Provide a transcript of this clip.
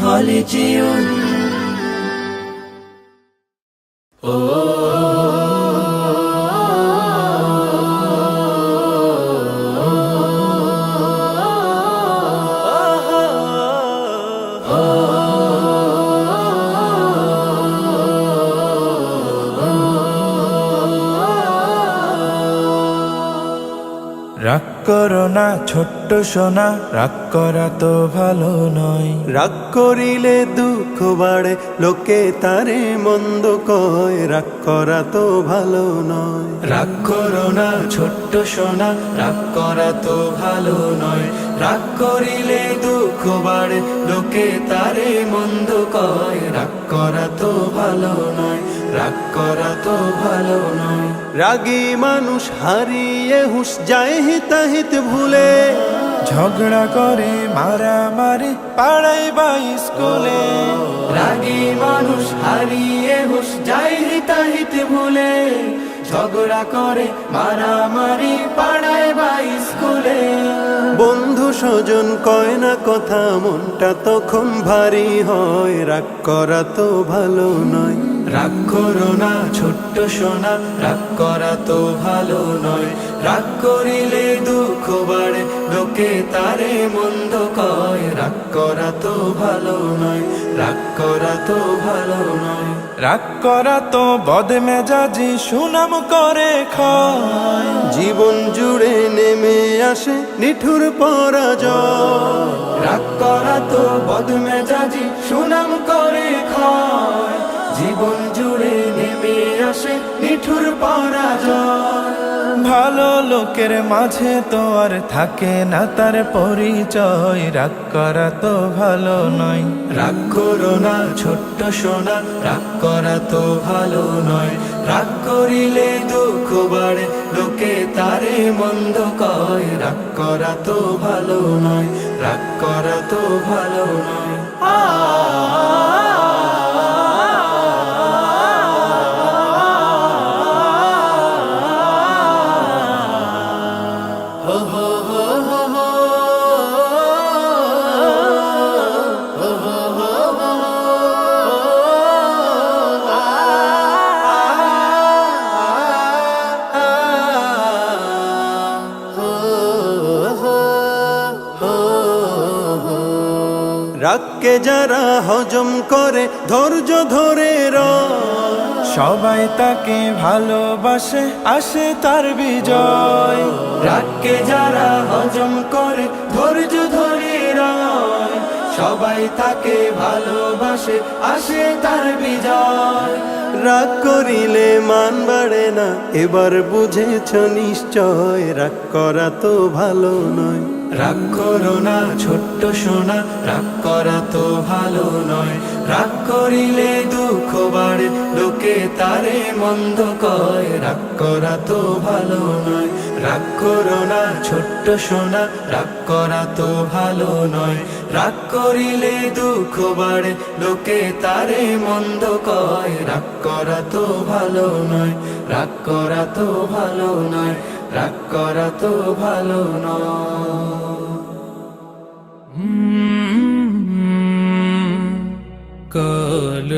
خالدون রাগ করো না ছোট্ট সোনা, রাগ করা তো ভালো নয়। রাগ করিলে দুঃখ বাড়ে, লোকে তারে মন্দ কয়, রাগ করা তো ভালো নয়। রাগ করো না ছোট্ট সোনা, রাগ করা তো ভালো নয়। রাগ করিলে দুঃখ বাড়ে, লোকে তারে মন্দ কয়, রাগ করা তো ভালো নয়, রাগ করা তো ভালো নয়। রাগী মানুষ হারিয়ে হুঁশ যায় হিতাহিত ভুলে, ঝগড়া করে মারামারি পাড়ায় বা স্কুলে। রাগী মানুষ হারিয়ে হুঁশ যায় হিতাহিত ভুলে, ঝগড়া করে মারামারি পাড়ায় বা স্কুলে। বন্ধু স্বজন কয় না কথা, মনটা তখন ভারী হয়, রাগ করা তো ভালো নয়। রাগ করো না ছোট্ট সোনা, রাগ করা তো ভালো নয়। রাগ করিলে দুঃখ বাড়ে, লোকে তারে মন্দ কয়, রাগ করা তো ভালো নয়, রাগ করা তো ভালো নয়। রাগ করা তো বদমেজাজি সুনাম করে খায়, জীবন জুড়ে নেমে আসে নিঠুর পরাজয়। রাগ করা তো বদমেজাজি সুনাম করে খায়, জীবন জুড়ে নেমে আসে নিঠুর পরাজয়। ভালো লোকের মাঝে তো আর থাকে না তার পরিচয়, রাগ করা তো ভালো নয়। রাগ করো না ছোট্ট সোনা, রাগ করা তো ভালো নয়। রাগ করিলে দুঃখ বাড়ে, লোকে তারে মন্দ কয়, রাগ করা তো ভালো নয়, রাগ করা তো ভালো নয়। রাগকে যারা হজম করে ধৈর্য ধরে সবাই তাকে ভালোবাসে, আসে তার বিজয়। রাগকে যারা হজম করে ধৈর্য ধরে রয়, সবাই তাকে ভালোবাসে, আসে তার বিজয়। রাগ করিলে মান বাড়ে না, এবার বুঝেছ নিশ্চয়, রাগ করা তো ভালো নয়। রাগ করো না ছোট্ট সোনা, রাগ করা তো ভালো নয়। রাগ করিলে দুঃখ বাড়ে, লোকে তারে মন্দ কয়, রাগ করা তো ভালো নয়। রাগ করো না ছোট্ট সোনা, রাগ করা তো ভালো নয়। রাগ করিলে দুঃখ বাড়ে, লোকে তারে মন্দ কয়, রাগ করা তো ভালো নয়, রাগ করা তো ভালো নয়, রাগ করা তো ভালো নয়। কাল